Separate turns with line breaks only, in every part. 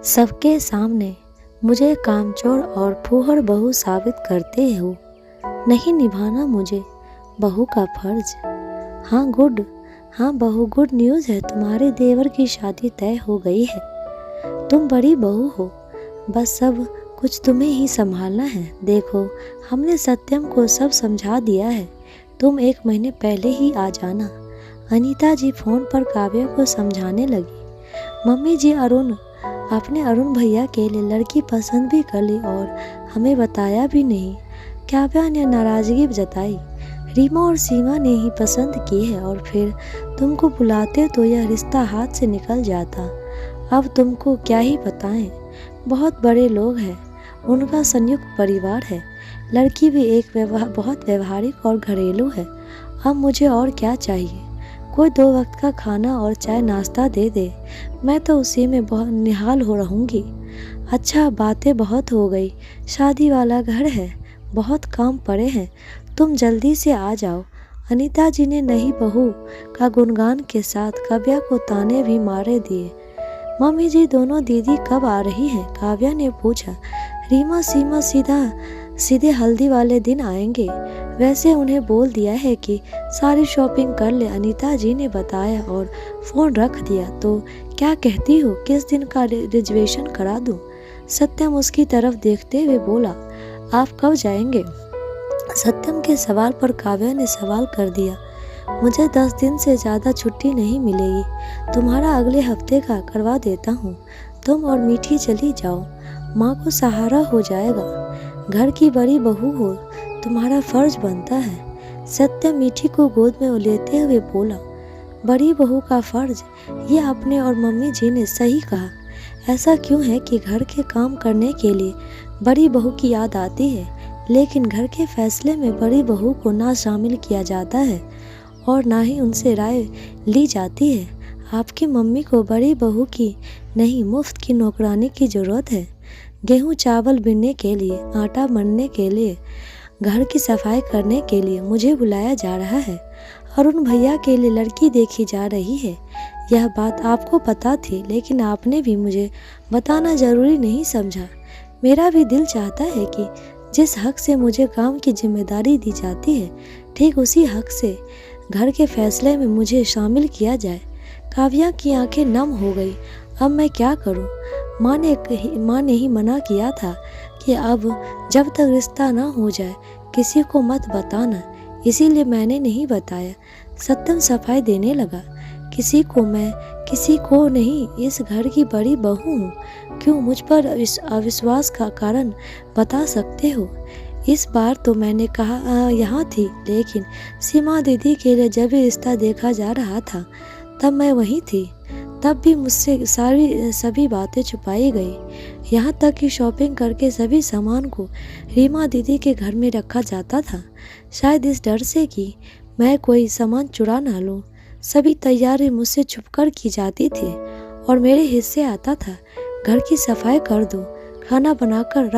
सबके सामने मुझे कामचोर और फूहड़ बहू साबित करते हो। नहीं निभाना मुझे बहू का फर्ज। हाँ बहू, गुड न्यूज़ है, तुम्हारे देवर की शादी तय हो गई है। तुम बड़ी बहू हो, बस सब कुछ तुम्हें ही संभालना है। देखो, हमने सत्यम को सब समझा दिया है, तुम 1 महीने पहले ही आ जाना। अनीता जी फोन पर काव्या को समझाने लगी। मम्मी जी, आपने अरुण भैया के लिए लड़की पसंद भी कर ली और हमें बताया भी नहीं। काव्या ने नाराज़गी जताई। रीमा और सीमा ने ही पसंद की है और फिर तुमको बुलाते तो यह रिश्ता हाथ से निकल जाता। अब तुमको क्या ही बताएं, बहुत बड़े लोग हैं, उनका संयुक्त परिवार है। लड़की भी बहुत व्यवहारिक और घरेलू है। अब मुझे और क्या चाहिए? कोई 2 वक्त का खाना और चाय नाश्ता दे दे, मैं तो उसी में बहुत निहाल हो रहूँगी। अच्छा, बातें बहुत हो गई, शादी वाला घर है, बहुत काम पड़े हैं, तुम जल्दी से आ जाओ। अनीता जी ने नई बहू का गुणगान के साथ काव्या को ताने भी मारे दिए। मम्मी जी, दोनों दीदी कब आ रही हैं? काव्या ने पूछा। रीमा सीमा सीधे हल्दी वाले दिन आएंगे। वैसे उन्हें बोल दिया है कि सारी शॉपिंग कर ले, अनीता जी ने बताया और फ़ोन रख दिया। तो क्या कहती हो, किस दिन का रिजर्वेशन करा दूं? सत्यम उसकी तरफ देखते हुए बोला। आप कब जाएंगे? सत्यम के सवाल पर काव्या ने सवाल कर दिया। मुझे 10 दिन से ज़्यादा छुट्टी नहीं मिलेगी, तुम्हारा अगले हफ्ते का करवा देता हूँ। तुम और मीठी चली जाओ, माँ को सहारा हो जाएगा। घर की बड़ी बहू हो, तुम्हारा फर्ज बनता है। सत्यम मीठी को गोद में लेते हुए बोला। बड़ी बहू का फर्ज, ये आपने और मम्मी जी ने सही कहा। ऐसा क्यों है कि घर के काम करने के लिए बड़ी बहू की याद आती है, लेकिन घर के फैसले में बड़ी बहू को ना शामिल किया जाता है और ना ही उनसे राय ली जाती है। आपकी मम्मी को बड़ी बहू की नहीं, मुफ्त की नौकरानी की ज़रूरत है। गेहूँ चावल बीनने के लिए, आटा मढ़ने के लिए, घर की सफाई करने के लिए मुझे बुलाया जा रहा है। अरुण भैया के लिए लड़की देखी जा रही है। यह बात आपको पता थी, लेकिन आपने भी मुझे बताना ज़रूरी नहीं समझा। मेरा भी दिल चाहता है कि जिस हक से मुझे काम की जिम्मेदारी दी जाती है, ठीक उसी हक से घर के फैसले में मुझे शामिल किया जाए। काव्या की आंखें नम हो गई। अब मैं क्या करूं? माँ ने ही मना किया था कि अब जब तक रिश्ता ना हो जाए किसी को मत बताना, इसीलिए मैंने नहीं बताया। सत्यम सफाई देने लगा। किसी को नहीं, इस घर की बड़ी बहू हूँ। क्यों मुझ पर इस अविश्वास का कारण बता सकते हो? इस बार तो मैंने कहा यहाँ थी, लेकिन सीमा दीदी के लिए जब भी रिश्ता देखा जा रहा था तब मैं वहीं थी। तब भी मुझसे सभी बातें छुपाई गई, यहाँ तक कि शॉपिंग करके सभी सामान को रीमा दीदी के घर में रखा जाता था, शायद इस डर से कि मैं कोई सामान चुरा ना लूँ। सभी तैयारी मुझसे छुपकर की जाती थी और मेरे हिस्से आता था। घर की सफाई कर दो, खाना बनाकर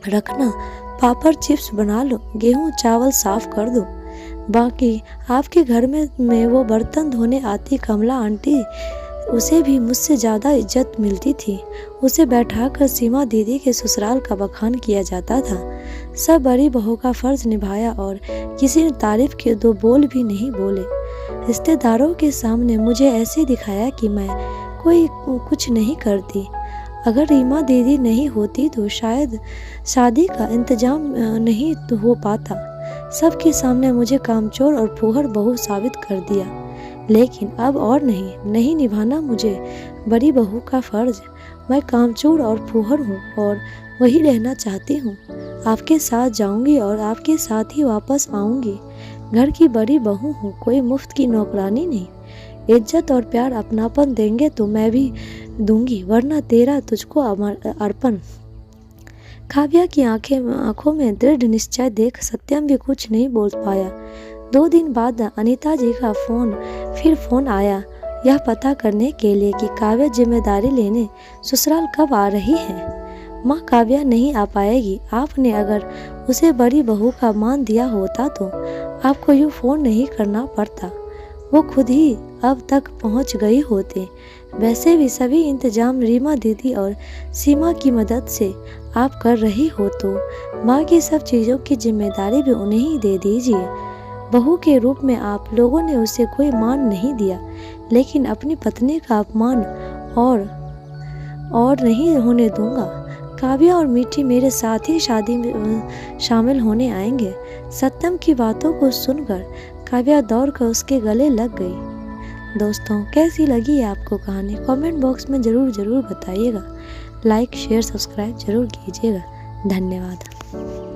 रखना, पापड़ चिप्स बना लो, गेहूँ चावल साफ कर दो। बाकी आपके घर में वो बर्तन धोने आती कमला आंटी, उसे भी मुझसे ज़्यादा इज्जत मिलती थी। उसे बैठाकर सीमा दीदी के ससुराल का बखान किया जाता था। सब बड़ी बहू का फर्ज निभाया और किसी ने तारीफ के 2 बोल भी नहीं बोले। रिश्तेदारों के सामने मुझे ऐसे दिखाया कि मैं कोई कुछ नहीं करती। अगर रीमा दीदी नहीं होती तो शायद शादी का इंतजाम नहीं तो हो पाता। सबके सामने मुझे कामचोर और फूहड़ बहू साबित कर दिया। लेकिन अब और नहीं निभाना मुझे बड़ी बहू का फर्ज। मैं कामचोर और फूहड़ हूँ और वही रहना चाहती हूँ। आपके साथ जाऊँगी और आपके साथ ही वापस आऊँगी। घर की बड़ी बहू हूँ, कोई मुफ्त की नौकरानी नहीं। इज्जत और प्यार अपनापन देंगे तो मैं भी दूंगी, वरना तेरा तुझको अर्पण। काव्या की आंखों में दृढ़ निश्चय देख सत्यम भी कुछ नहीं बोल पाया। 2 दिन बाद अनीता जी का फिर फोन आया, यह पता करने के लिए कि काव्या जिम्मेदारी लेने ससुराल कब आ रही है। माँ, काव्या नहीं आ पाएगी। आपने अगर उसे बड़ी बहू का मान दिया होता तो आपको यूँ फ़ोन नहीं करना पड़ता, वो खुद ही अब तक पहुँच गई होती। वैसे भी सभी इंतजाम रीमा दीदी और सीमा की मदद से आप कर रही हो तो माँ की सब चीज़ों की जिम्मेदारी भी उन्हें ही दे दीजिए। बहू के रूप में आप लोगों ने उसे कोई मान नहीं दिया, लेकिन अपनी पत्नी का अपमान और नहीं होने दूंगा। काव्या और मीठी मेरे साथ ही शादी में शामिल होने आएंगे। सत्यम की बातों को सुनकर काव्या दौड़कर उसके गले लग गई। दोस्तों, कैसी लगी है आपको कहानी? कमेंट बॉक्स में ज़रूर बताइएगा। लाइक शेयर सब्सक्राइब जरूर कीजिएगा। धन्यवाद।